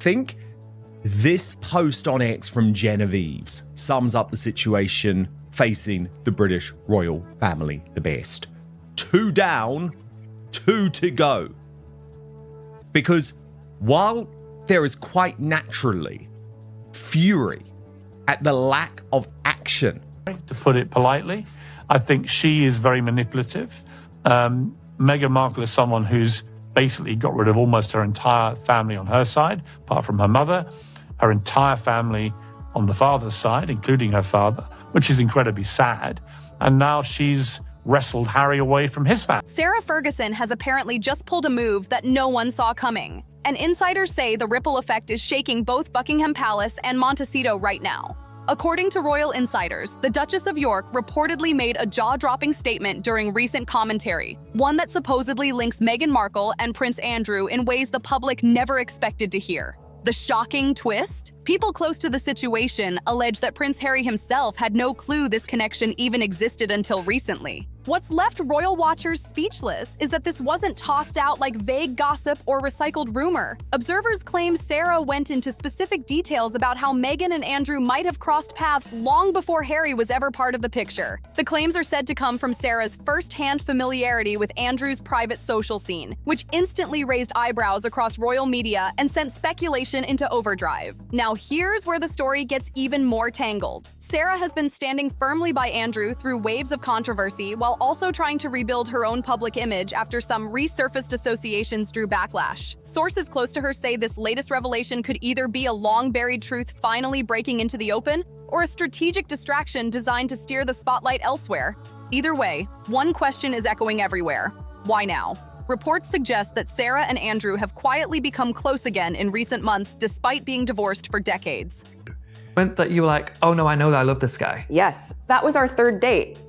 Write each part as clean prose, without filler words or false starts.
Think this post on X from Genevieve's sums up the situation facing the British royal family the best. 2 down, 2 to go. Because while there is quite naturally fury at the lack of action, to put it politely, I think she is very manipulative. Meghan Markle is someone who's basically got rid of almost her entire family on her side, apart from her mother, her entire family on the father's side, including her father, which is incredibly sad. And now she's wrestled Harry away from his family. Sarah Ferguson has apparently just pulled a move that no one saw coming. And insiders say the ripple effect is shaking both Buckingham Palace and Monteceto right now. According to royal insiders, the Duchess of York reportedly made a jaw-dropping statement during recent commentary, one that supposedly links Meghan Markle and Prince Andrew in ways the public never expected to hear. The shocking twist? People close to the situation allege that Prince Harry himself had no clue this connection even existed until recently. What's left royal watchers speechless is that this wasn't tossed out like vague gossip or recycled rumor. Observers claim Sarah went into specific details about how Meghan and Andrew might have crossed paths long before Harry was ever part of the picture. The claims are said to come from Sarah's first-hand familiarity with Andrew's private social scene, which instantly raised eyebrows across royal media and sent speculation into overdrive. Now here's where the story gets even more tangled. Sarah has been standing firmly by Andrew through waves of controversy while also trying to rebuild her own public image after some resurfaced associations drew backlash. Sources close to her say this latest revelation could either be a long-buried truth finally breaking into the open, or a strategic distraction designed to steer the spotlight elsewhere. Either way, one question is echoing everywhere. Why now? Reports suggest that Sarah and Andrew have quietly become close again in recent months despite being divorced for decades. That you were like, oh no, I know that I love this guy. Yes, that was our 3rd date.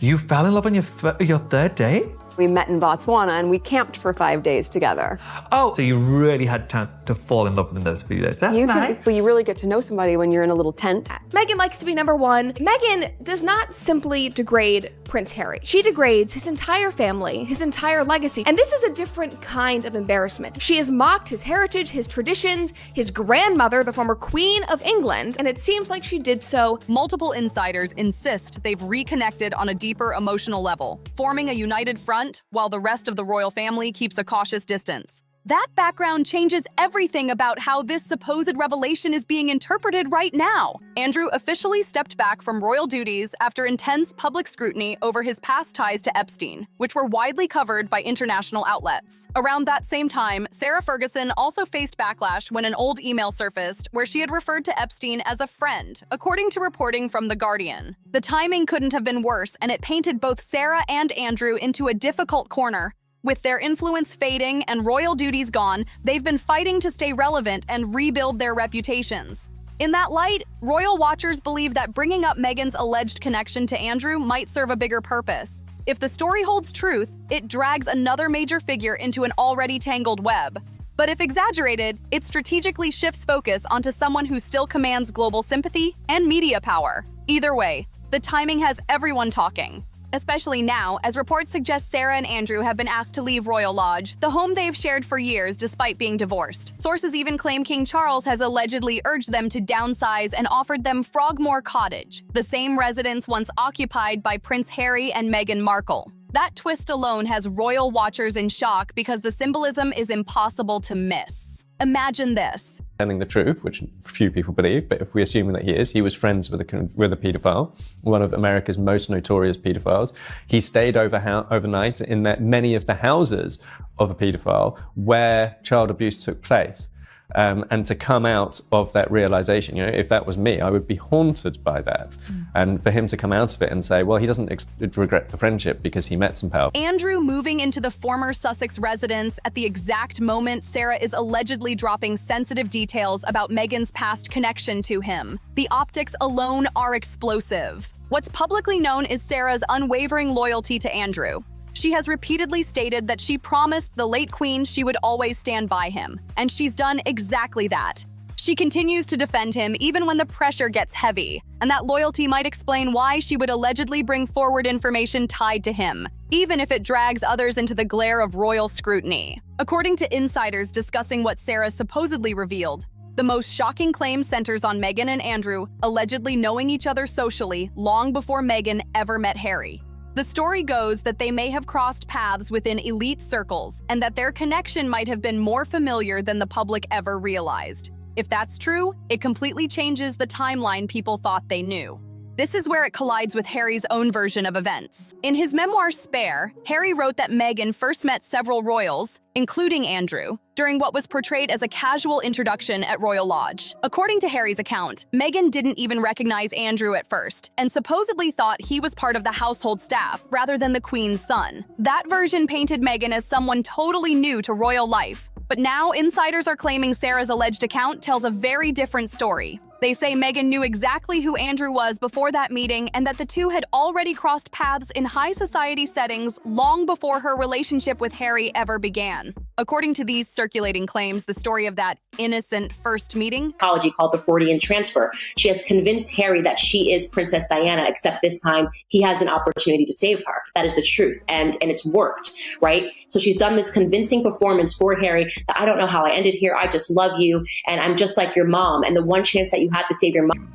You fell in love on your 3rd date? We met in Botswana and we camped for 5 days together. Oh, so you really had time to fall in love in those few days. That's nice. But you really get to know somebody when you're in a little tent. Meghan likes to be number one. Meghan does not simply degrade Prince Harry. She degrades his entire family, his entire legacy. And this is a different kind of embarrassment. She has mocked his heritage, his traditions, his grandmother, the former Queen of England, and it seems like she did so. Multiple insiders insist they've reconnected on a deeper emotional level, forming a united front while the rest of the royal family keeps a cautious distance. That background changes everything about how this supposed revelation is being interpreted right now. Andrew officially stepped back from royal duties after intense public scrutiny over his past ties to Epstein, which were widely covered by international outlets. Around that same time, Sarah Ferguson also faced backlash when an old email surfaced where she had referred to Epstein as a friend, according to reporting from The Guardian. The timing couldn't have been worse, and it painted both Sarah and Andrew into a difficult corner. With their influence fading and royal duties gone, they've been fighting to stay relevant and rebuild their reputations. In that light, royal watchers believe that bringing up Meghan's alleged connection to Andrew might serve a bigger purpose. If the story holds truth, it drags another major figure into an already tangled web. But if exaggerated, it strategically shifts focus onto someone who still commands global sympathy and media power. Either way, the timing has everyone talking. Especially now, as reports suggest Sarah and Andrew have been asked to leave Royal Lodge, the home they've shared for years despite being divorced. Sources even claim King Charles has allegedly urged them to downsize and offered them Frogmore Cottage, the same residence once occupied by Prince Harry and Meghan Markle. That twist alone has royal watchers in shock because the symbolism is impossible to miss. Imagine this. Telling the truth, which few people believe, but if we assume that he was friends with a paedophile, one of America's most notorious paedophiles. He stayed overnight in many of the houses of a paedophile where child abuse took place. And to come out of that realization, if that was me, I would be haunted by that. And for him to come out of it and say, well, he doesn't regret the friendship because he met some power. Andrew moving into the former Sussex residence at the exact moment Sarah is allegedly dropping sensitive details about Meghan's past connection to him. The optics alone are explosive. What's publicly known is Sarah's unwavering loyalty to Andrew. She has repeatedly stated that she promised the late Queen she would always stand by him, and she's done exactly that. She continues to defend him even when the pressure gets heavy, and that loyalty might explain why she would allegedly bring forward information tied to him. even if it drags others into the glare of royal scrutiny. According to insiders discussing what Sarah supposedly revealed, the most shocking claim centers on Meghan and Andrew allegedly knowing each other socially long before Meghan ever met Harry. The story goes that they may have crossed paths within elite circles and that their connection might have been more familiar than the public ever realized. If that's true, it completely changes the timeline people thought they knew. This is where it collides with Harry's own version of events. In his memoir Spare, Harry wrote that Meghan first met several royals, including Andrew, during what was portrayed as a casual introduction at Royal Lodge. According to Harry's account, Meghan didn't even recognize Andrew at first, and supposedly thought he was part of the household staff rather than the Queen's son. That version painted Meghan as someone totally new to royal life. But now insiders are claiming Sarah's alleged account tells a very different story. They say Meghan knew exactly who Andrew was before that meeting and that the two had already crossed paths in high society settings long before her relationship with Harry ever began. According to these circulating claims, the story of that innocent first meeting, Apology called the Freudian transfer. She has convinced Harry that she is Princess Diana, except this time he has an opportunity to save her. That is the truth, and it's worked, right? So she's done this convincing performance for Harry that I don't know how I ended here, I just love you, and I'm just like your mom, and the one chance that you had to save your mom.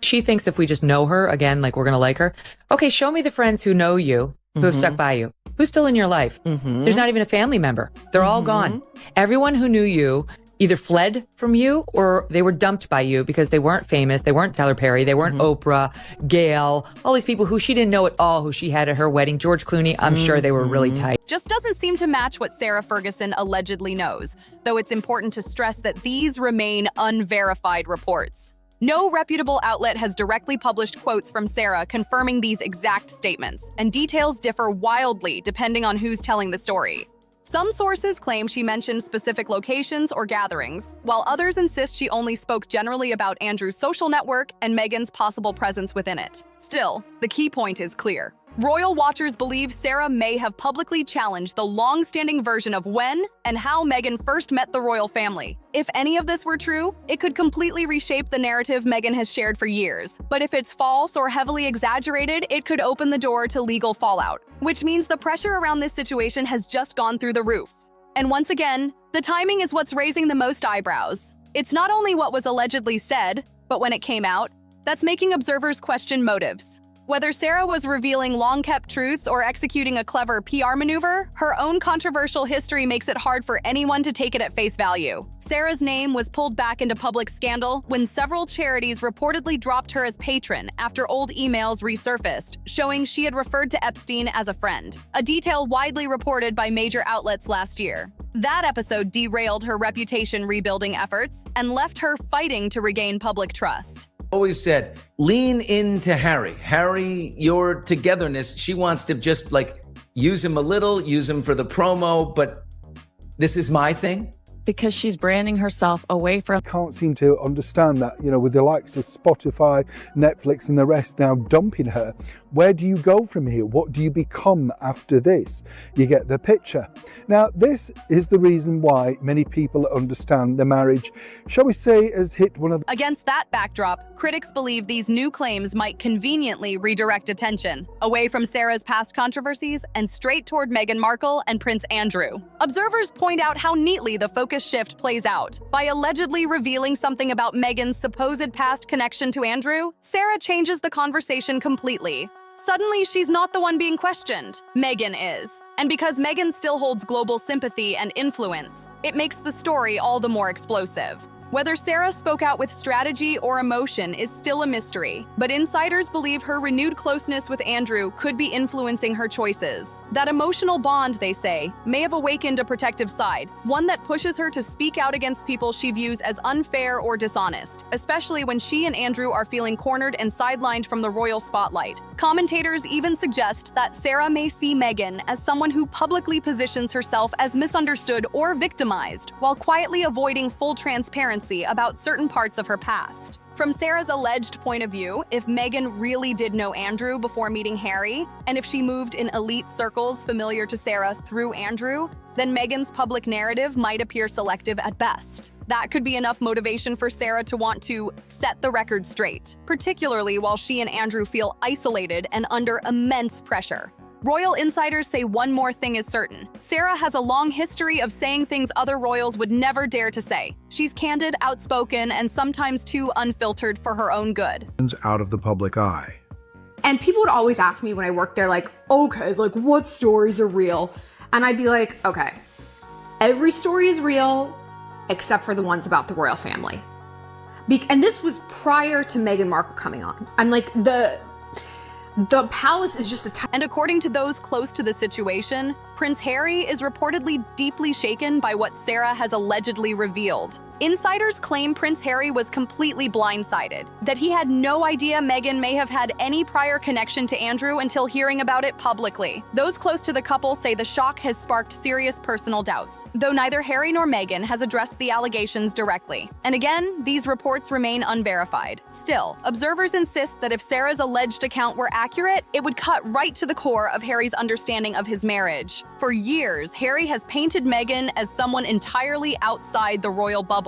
She thinks if we just know her, again, like we're going to like her. Okay, show me the friends who know you, who have stuck by you. Who's still in your life? There's not even a family member. They're all gone. Everyone who knew you either fled from you or they were dumped by you because they weren't famous. They weren't Tyler Perry. They weren't Oprah, Gayle, all these people who she didn't know at all who she had at her wedding. George Clooney, I'm sure they were really tight. just doesn't seem to match what Sarah Ferguson allegedly knows, though it's important to stress that these remain unverified reports. No reputable outlet has directly published quotes from Sarah confirming these exact statements, and details differ wildly depending on who's telling the story. Some sources claim she mentioned specific locations or gatherings, while others insist she only spoke generally about Andrew's social network and Meghan's possible presence within it. Still, the key point is clear. Royal watchers believe Sarah may have publicly challenged the long-standing version of when and how Meghan first met the royal family. If any of this were true, it could completely reshape the narrative Meghan has shared for years. But if it's false or heavily exaggerated, it could open the door to legal fallout, which means the pressure around this situation has just gone through the roof. And once again, the timing is what's raising the most eyebrows. It's not only what was allegedly said, but when it came out, that's making observers question motives. Whether Sarah was revealing long-kept truths or executing a clever PR maneuver, her own controversial history makes it hard for anyone to take it at face value. Sarah's name was pulled back into public scandal when several charities reportedly dropped her as patron after old emails resurfaced, showing she had referred to Epstein as a friend, a detail widely reported by major outlets last year. That episode derailed her reputation rebuilding efforts and left her fighting to regain public trust. Always said, lean into Harry. Harry, your togetherness, she wants to just like use him a little, use him for the promo, but this is my thing. Because she's branding herself away from... Can't seem to understand that, you know, with the likes of Spotify, Netflix and the rest now dumping her. Where do you go from here? What do you become after this? You get the picture. Now, this is the reason why many people understand the marriage, shall we say, has hit one of the... Against that backdrop, critics believe these new claims might conveniently redirect attention away from Sarah's past controversies and straight toward Meghan Markle and Prince Andrew. Observers point out how neatly the focus shift plays out. By allegedly revealing something about Meghan's supposed past connection to Andrew, Sarah changes the conversation completely. Suddenly, she's not the one being questioned. Meghan is. And because Meghan still holds global sympathy and influence, it makes the story all the more explosive. Whether Sarah spoke out with strategy or emotion is still a mystery, but insiders believe her renewed closeness with Andrew could be influencing her choices. That emotional bond, they say, may have awakened a protective side, one that pushes her to speak out against people she views as unfair or dishonest, especially when she and Andrew are feeling cornered and sidelined from the royal spotlight. Commentators even suggest that Sarah may see Meghan as someone who publicly positions herself as misunderstood or victimized, while quietly avoiding full transparency about certain parts of her past. From Sarah's alleged point of view, if Meghan really did know Andrew before meeting Harry, and if she moved in elite circles familiar to Sarah through Andrew, then Meghan's public narrative might appear selective at best. That could be enough motivation for Sarah to want to set the record straight, particularly while she and Andrew feel isolated and under immense pressure. Royal insiders say one more thing is certain. Sarah has a long history of saying things other royals would never dare to say. She's candid, outspoken, and sometimes too unfiltered for her own good. Out of the public eye. And people would always ask me when I worked there, like, okay, like what stories are real? And I'd be like, okay, every story is real except for the ones about the royal family. And this was prior to Meghan Markle coming on. I'm like, the palace is just And according to those close to the situation, Prince Harry is reportedly deeply shaken by what Sarah has allegedly revealed. Insiders claim Prince Harry was completely blindsided, that he had no idea Meghan may have had any prior connection to Andrew until hearing about it publicly. Those close to the couple say the shock has sparked serious personal doubts, though neither Harry nor Meghan has addressed the allegations directly. And again, these reports remain unverified. Still, observers insist that if Sarah's alleged account were accurate, it would cut right to the core of Harry's understanding of his marriage. For years, Harry has painted Meghan as someone entirely outside the royal bubble.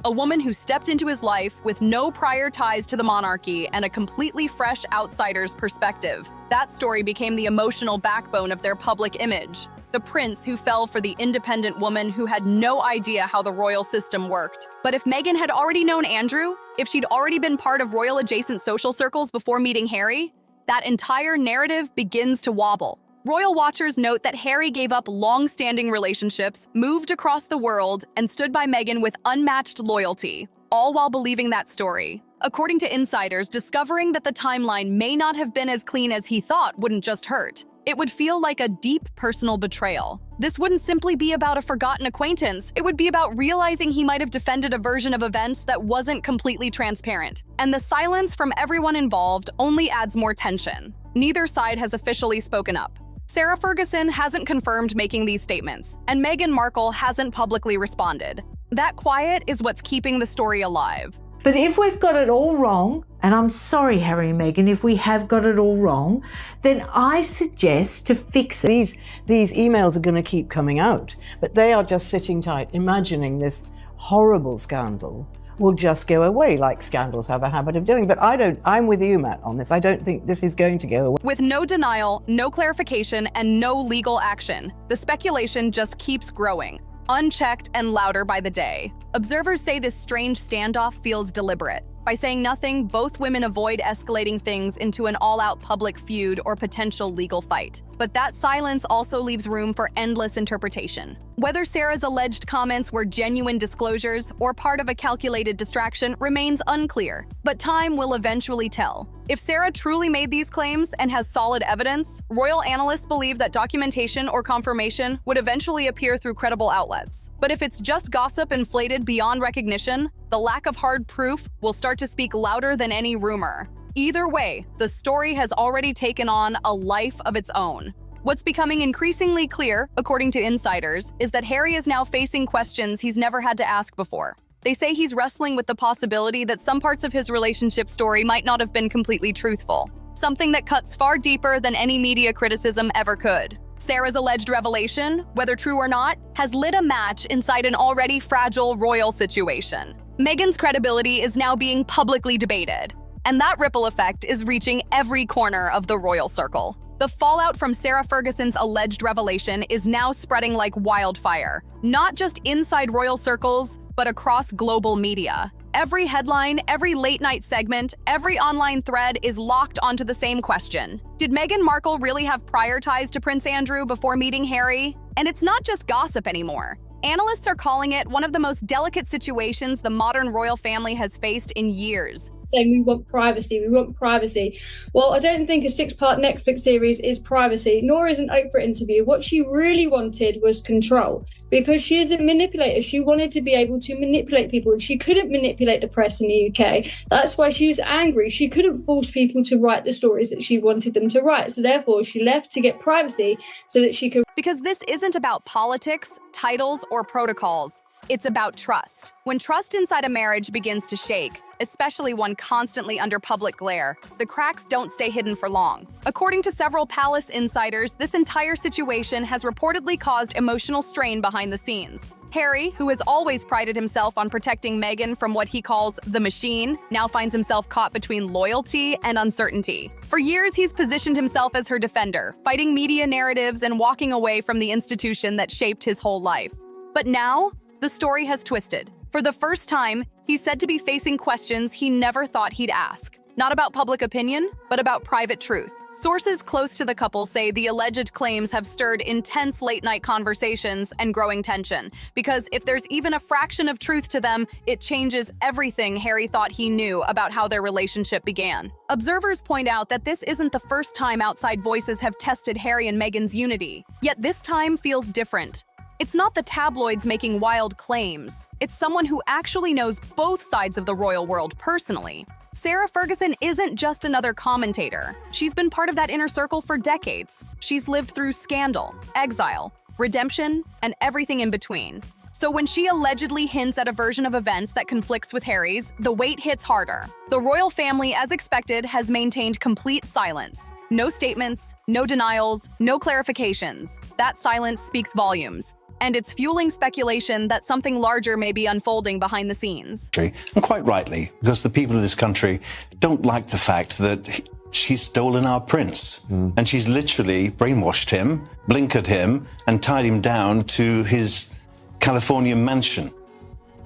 A woman who stepped into his life with no prior ties to the monarchy and a completely fresh outsider's perspective. That story became the emotional backbone of their public image. The prince who fell for the independent woman who had no idea how the royal system worked. But if Meghan had already known Andrew, if she'd already been part of royal-adjacent social circles before meeting Harry, that entire narrative begins to wobble. Royal watchers note that Harry gave up long-standing relationships, moved across the world, and stood by Meghan with unmatched loyalty, all while believing that story. According to insiders, discovering that the timeline may not have been as clean as he thought wouldn't just hurt. It would feel like a deep personal betrayal. This wouldn't simply be about a forgotten acquaintance. It would be about realizing he might have defended a version of events that wasn't completely transparent. And the silence from everyone involved only adds more tension. Neither side has officially spoken up. Sarah Ferguson hasn't confirmed making these statements, and Meghan Markle hasn't publicly responded. That quiet is what's keeping the story alive. But if we've got it all wrong, and I'm sorry, Harry and Meghan, if we have got it all wrong, then I suggest to fix it. These emails are going to keep coming out, but they are just sitting tight, imagining this horrible scandal will just go away, like scandals have a habit of doing. But I'm with you, Matt, on this. I don't think this is going to go away. With no denial, no clarification, and no legal action, the speculation just keeps growing, unchecked and louder by the day. Observers say this strange standoff feels deliberate. By saying nothing, both women avoid escalating things into an all-out public feud or potential legal fight. But that silence also leaves room for endless interpretation. Whether Sarah's alleged comments were genuine disclosures or part of a calculated distraction remains unclear, but time will eventually tell. If Sarah truly made these claims and has solid evidence, royal analysts believe that documentation or confirmation would eventually appear through credible outlets. But if it's just gossip inflated beyond recognition, the lack of hard proof will start to speak louder than any rumor. Either way, the story has already taken on a life of its own. What's becoming increasingly clear, according to insiders, is that Harry is now facing questions he's never had to ask before. They say he's wrestling with the possibility that some parts of his relationship story might not have been completely truthful, something that cuts far deeper than any media criticism ever could. Sarah's alleged revelation, whether true or not, has lit a match inside an already fragile royal situation. Meghan's credibility is now being publicly debated, and that ripple effect is reaching every corner of the royal circle. The fallout from Sarah Ferguson's alleged revelation is now spreading like wildfire, not just inside royal circles, but across global media. Every headline, every late-night segment, every online thread is locked onto the same question. Did Meghan Markle really have prior ties to Prince Andrew before meeting Harry? And it's not just gossip anymore. Analysts are calling it one of the most delicate situations the modern royal family has faced in years. Saying we want privacy. Well, I don't think a 6-part Netflix series is privacy, nor is an Oprah interview. What she really wanted was control, because she is a manipulator. She wanted to be able to manipulate people, and she couldn't manipulate the press in the UK. That's why she was angry. She couldn't force people to write the stories that she wanted them to write. So therefore, she left to get privacy so that she could... Because this isn't about politics, titles, or protocols. It's about trust. When trust inside a marriage begins to shake, especially one constantly under public glare, the cracks don't stay hidden for long. According to several palace insiders, this entire situation has reportedly caused emotional strain behind the scenes. Harry, who has always prided himself on protecting Meghan from what he calls the machine, now finds himself caught between loyalty and uncertainty. For years, he's positioned himself as her defender, fighting media narratives and walking away from the institution that shaped his whole life. But now, the story has twisted. For the first time, he's said to be facing questions he never thought he'd ask. Not about public opinion, but about private truth. Sources close to the couple say the alleged claims have stirred intense late-night conversations and growing tension, because if there's even a fraction of truth to them, it changes everything Harry thought he knew about how their relationship began. Observers point out that this isn't the first time outside voices have tested Harry and Meghan's unity, yet this time feels different. It's not the tabloids making wild claims. It's someone who actually knows both sides of the royal world personally. Sarah Ferguson isn't just another commentator. She's been part of that inner circle for decades. She's lived through scandal, exile, redemption, and everything in between. So when she allegedly hints at a version of events that conflicts with Harry's, the weight hits harder. The royal family, as expected, has maintained complete silence. No statements, no denials, no clarifications. That silence speaks volumes. And it's fueling speculation that something larger may be unfolding behind the scenes. And quite rightly, because the people of this country don't like the fact that she's stolen our prince. And she's literally brainwashed him, blinkered him, and tied him down to his California mansion.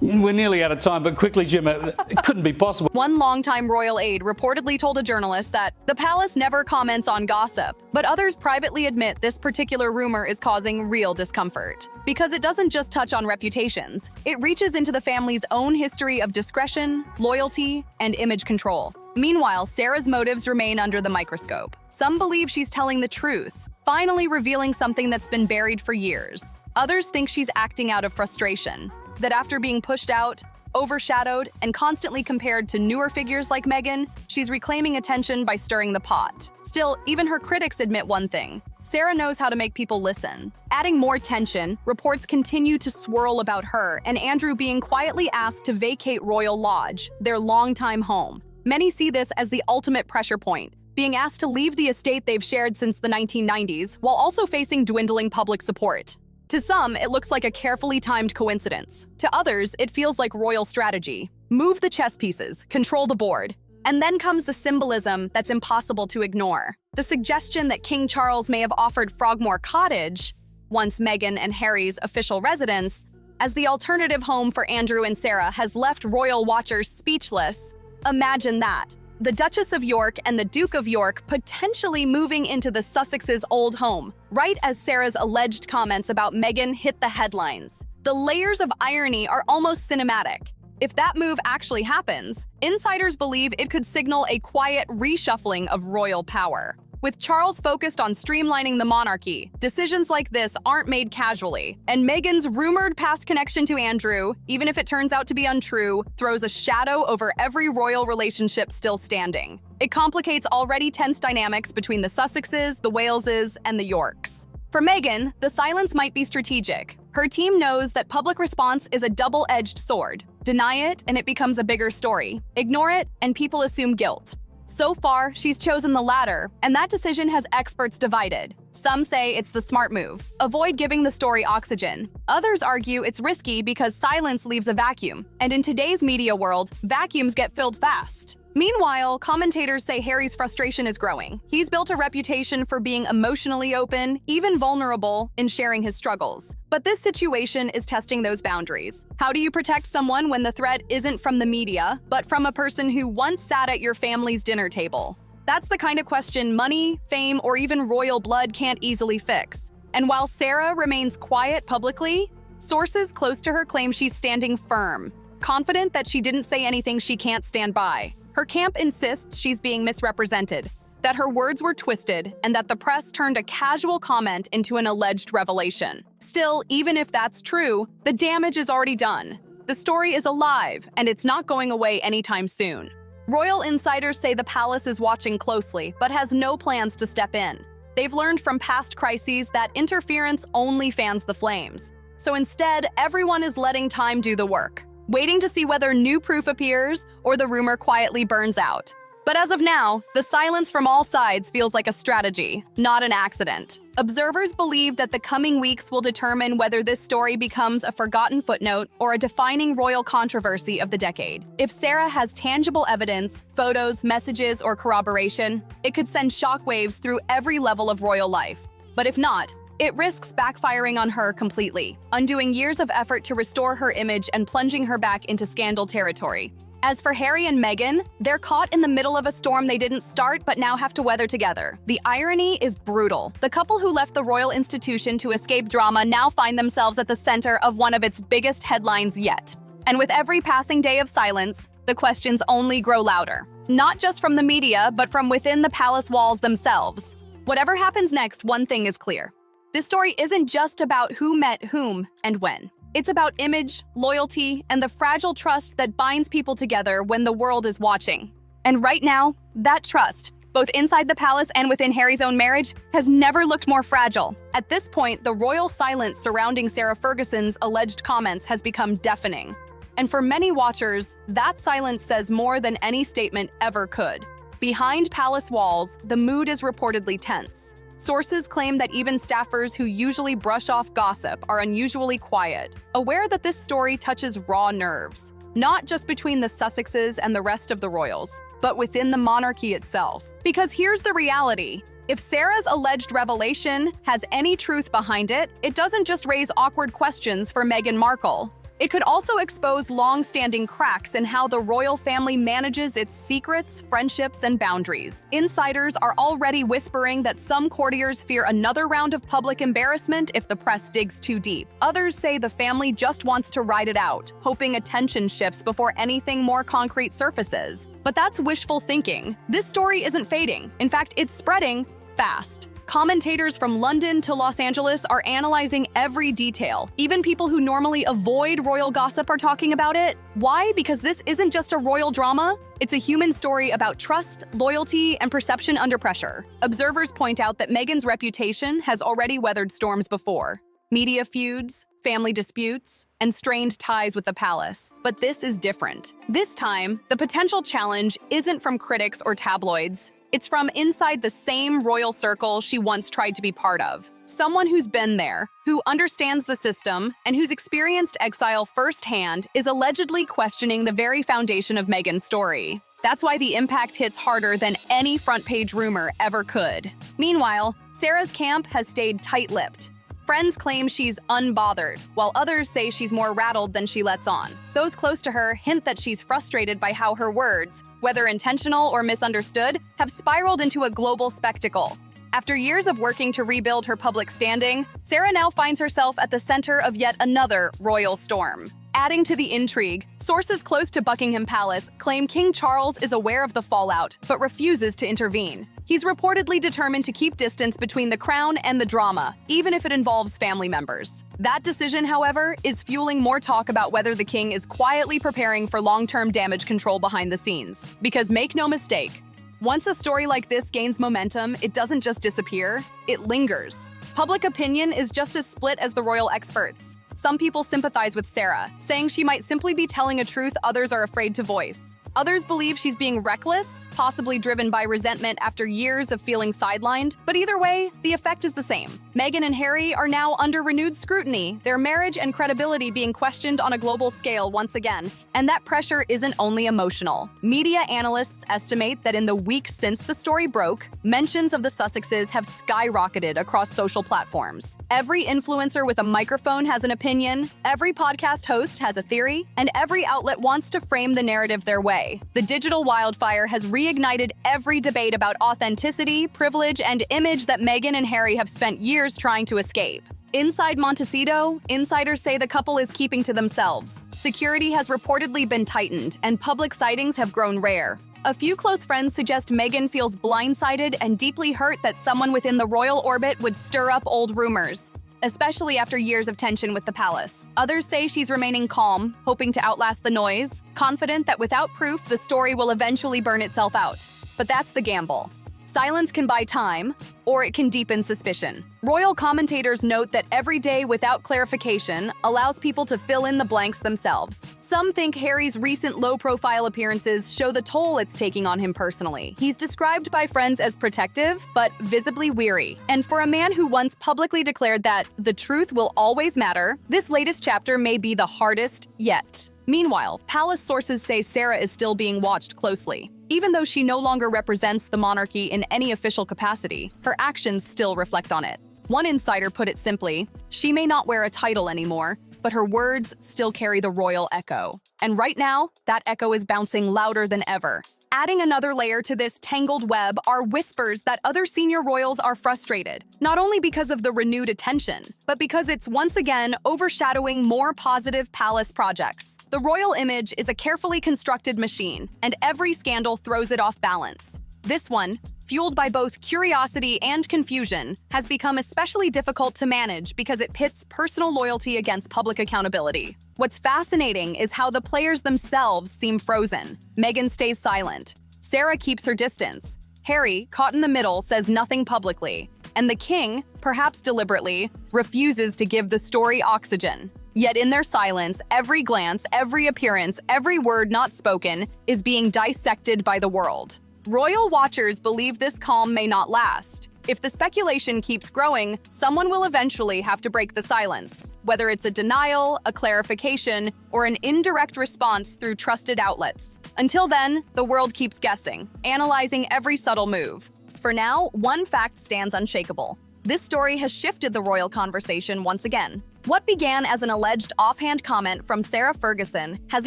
We're nearly out of time, but quickly, Jim, it couldn't be possible. One longtime royal aide reportedly told a journalist that the palace never comments on gossip, but others privately admit this particular rumor is causing real discomfort. Because it doesn't just touch on reputations, it reaches into the family's own history of discretion, loyalty, and image control. Meanwhile, Sarah's motives remain under the microscope. Some believe she's telling the truth, finally revealing something that's been buried for years. Others think she's acting out of frustration, that after being pushed out, overshadowed, and constantly compared to newer figures like Meghan, she's reclaiming attention by stirring the pot. Still, even her critics admit one thing: Sarah knows how to make people listen. Adding more tension, reports continue to swirl about her and Andrew being quietly asked to vacate Royal Lodge, their longtime home. Many see this as the ultimate pressure point, being asked to leave the estate they've shared since the 1990s, while also facing dwindling public support. To some, it looks like a carefully timed coincidence. To others, it feels like royal strategy. Move the chess pieces, control the board. And then comes the symbolism that's impossible to ignore. The suggestion that King Charles may have offered Frogmore Cottage, once Meghan and Harry's official residence, as the alternative home for Andrew and Sarah has left royal watchers speechless. Imagine that. The Duchess of York and the Duke of York potentially moving into the Sussexes' old home, right as Sarah's alleged comments about Meghan hit the headlines. The layers of irony are almost cinematic. If that move actually happens, insiders believe it could signal a quiet reshuffling of royal power. With Charles focused on streamlining the monarchy, decisions like this aren't made casually. And Meghan's rumored past connection to Andrew, even if it turns out to be untrue, throws a shadow over every royal relationship still standing. It complicates already tense dynamics between the Sussexes, the Waleses, and the Yorks. For Meghan, the silence might be strategic. Her team knows that public response is a double-edged sword. Deny it, and it becomes a bigger story. Ignore it, and people assume guilt. So far, she's chosen the latter, and that decision has experts divided. Some say it's the smart move. Avoid giving the story oxygen. Others argue it's risky because silence leaves a vacuum, and in today's media world, vacuums get filled fast. Meanwhile, commentators say Harry's frustration is growing. He's built a reputation for being emotionally open, even vulnerable, in sharing his struggles. But this situation is testing those boundaries. How do you protect someone when the threat isn't from the media, but from a person who once sat at your family's dinner table? That's the kind of question money, fame, or even royal blood can't easily fix. And while Sarah remains quiet publicly, sources close to her claim she's standing firm, confident that she didn't say anything she can't stand by. Her camp insists she's being misrepresented, that her words were twisted, and that the press turned a casual comment into an alleged revelation. Still, even if that's true, the damage is already done. The story is alive, and it's not going away anytime soon. Royal insiders say the palace is watching closely, but has no plans to step in. They've learned from past crises that interference only fans the flames. So instead, everyone is letting time do the work, waiting to see whether new proof appears or the rumor quietly burns out. But as of now, the silence from all sides feels like a strategy, not an accident. Observers believe that the coming weeks will determine whether this story becomes a forgotten footnote or a defining royal controversy of the decade. If Sarah has tangible evidence, photos, messages, or corroboration, it could send shockwaves through every level of royal life. But if not, it risks backfiring on her completely, undoing years of effort to restore her image and plunging her back into scandal territory. As for Harry and Meghan, they're caught in the middle of a storm they didn't start but now have to weather together. The irony is brutal. The couple who left the royal institution to escape drama now find themselves at the center of one of its biggest headlines yet. And with every passing day of silence, the questions only grow louder. Not just from the media, but from within the palace walls themselves. Whatever happens next, one thing is clear. This story isn't just about who met whom and when. It's about image, loyalty, and the fragile trust that binds people together when the world is watching. And right now, that trust, both inside the palace and within Harry's own marriage, has never looked more fragile. At this point, the royal silence surrounding Sarah Ferguson's alleged comments has become deafening. And for many watchers, that silence says more than any statement ever could. Behind palace walls, the mood is reportedly tense. Sources claim that even staffers who usually brush off gossip are unusually quiet, aware that this story touches raw nerves, not just between the Sussexes and the rest of the royals, but within the monarchy itself. Because here's the reality. If Sarah's alleged revelation has any truth behind it, it doesn't just raise awkward questions for Meghan Markle. It could also expose long-standing cracks in how the royal family manages its secrets, friendships, and boundaries. Insiders are already whispering that some courtiers fear another round of public embarrassment if the press digs too deep. Others say the family just wants to ride it out, hoping attention shifts before anything more concrete surfaces. But that's wishful thinking. This story isn't fading. In fact, it's spreading fast. Commentators from London to Los Angeles are analyzing every detail. Even people who normally avoid royal gossip are talking about it. Why? Because this isn't just a royal drama. It's a human story about trust, loyalty, and perception under pressure. Observers point out that Meghan's reputation has already weathered storms before. Media feuds, family disputes, and strained ties with the palace. But this is different. This time, the potential challenge isn't from critics or tabloids. It's from inside the same royal circle she once tried to be part of. Someone who's been there, who understands the system, and who's experienced exile firsthand is allegedly questioning the very foundation of Meghan's story. That's why the impact hits harder than any front-page rumor ever could. Meanwhile, Sarah's camp has stayed tight-lipped. Friends claim she's unbothered, while others say she's more rattled than she lets on. Those close to her hint that she's frustrated by how her words, whether intentional or misunderstood, have spiraled into a global spectacle. After years of working to rebuild her public standing, Sarah now finds herself at the center of yet another royal storm. Adding to the intrigue, sources close to Buckingham Palace claim King Charles is aware of the fallout, but refuses to intervene. He's reportedly determined to keep distance between the crown and the drama, even if it involves family members. That decision, however, is fueling more talk about whether the king is quietly preparing for long-term damage control behind the scenes. Because make no mistake, once a story like this gains momentum, it doesn't just disappear, it lingers. Public opinion is just as split as the royal experts. Some people sympathize with Sarah, saying she might simply be telling a truth others are afraid to voice. Others believe she's being reckless, possibly driven by resentment after years of feeling sidelined. But either way, the effect is the same. Meghan and Harry are now under renewed scrutiny, their marriage and credibility being questioned on a global scale once again. And that pressure isn't only emotional. Media analysts estimate that in the weeks since the story broke, mentions of the Sussexes have skyrocketed across social platforms. Every influencer with a microphone has an opinion, every podcast host has a theory, and every outlet wants to frame the narrative their way. The digital wildfire has reignited every debate about authenticity, privilege, and image that Meghan and Harry have spent years trying to escape. Inside Monteceto, insiders say the couple is keeping to themselves. Security has reportedly been tightened, and public sightings have grown rare. A few close friends suggest Meghan feels blindsided and deeply hurt that someone within the royal orbit would stir up old rumors, especially after years of tension with the palace. Others say she's remaining calm, hoping to outlast the noise, confident that without proof, the story will eventually burn itself out. But that's the gamble. Silence can buy time, or it can deepen suspicion. Royal commentators note that every day without clarification allows people to fill in the blanks themselves. Some think Harry's recent low-profile appearances show the toll it's taking on him personally. He's described by friends as protective, but visibly weary. And for a man who once publicly declared that the truth will always matter, this latest chapter may be the hardest yet. Meanwhile, palace sources say Sarah is still being watched closely. Even though she no longer represents the monarchy in any official capacity, her actions still reflect on it. One insider put it simply, she may not wear a title anymore, but her words still carry the royal echo. And right now, that echo is bouncing louder than ever. Adding another layer to this tangled web are whispers that other senior royals are frustrated, not only because of the renewed attention, but because it's once again overshadowing more positive palace projects. The royal image is a carefully constructed machine, and every scandal throws it off balance. This one, fueled by both curiosity and confusion, has become especially difficult to manage because it pits personal loyalty against public accountability. What's fascinating is how the players themselves seem frozen. Meghan stays silent. Sarah keeps her distance. Harry, caught in the middle, says nothing publicly. And the king, perhaps deliberately, refuses to give the story oxygen. Yet in their silence, every glance, every appearance, every word not spoken is being dissected by the world. Royal watchers believe this calm may not last. If the speculation keeps growing, someone will eventually have to break the silence, whether it's a denial, a clarification, or an indirect response through trusted outlets. Until then, the world keeps guessing, analyzing every subtle move. For now, one fact stands unshakable. This story has shifted the royal conversation once again. What began as an alleged offhand comment from Sarah Ferguson has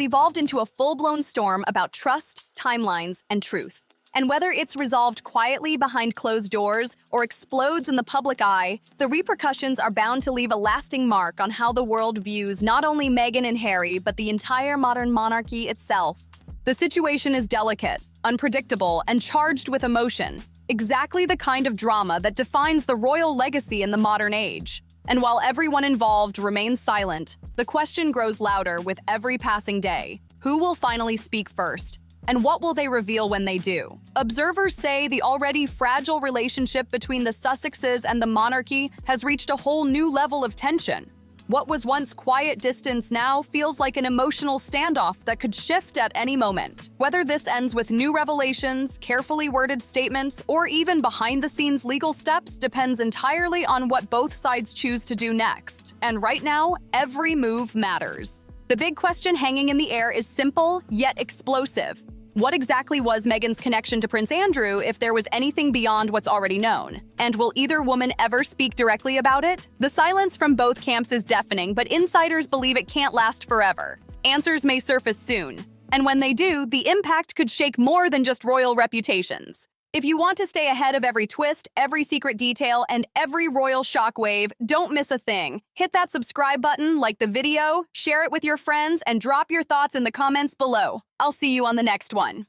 evolved into a full-blown storm about trust, timelines, and truth. And whether it's resolved quietly behind closed doors or explodes in the public eye, the repercussions are bound to leave a lasting mark on how the world views not only Meghan and Harry, but the entire modern monarchy itself. The situation is delicate, unpredictable, and charged with emotion, exactly the kind of drama that defines the royal legacy in the modern age. And while everyone involved remains silent, the question grows louder with every passing day. Who will finally speak first? And what will they reveal when they do? Observers say the already fragile relationship between the Sussexes and the monarchy has reached a whole new level of tension. What was once quiet distance now feels like an emotional standoff that could shift at any moment. Whether this ends with new revelations, carefully worded statements, or even behind-the-scenes legal steps depends entirely on what both sides choose to do next. And right now, every move matters. The big question hanging in the air is simple, yet explosive. What exactly was Meghan's connection to Prince Andrew if there was anything beyond what's already known? And will either woman ever speak directly about it? The silence from both camps is deafening, but insiders believe it can't last forever. Answers may surface soon. And when they do, the impact could shake more than just royal reputations. If you want to stay ahead of every twist, every secret detail, and every royal shockwave, don't miss a thing. Hit that subscribe button, like the video, share it with your friends, and drop your thoughts in the comments below. I'll see you on the next one.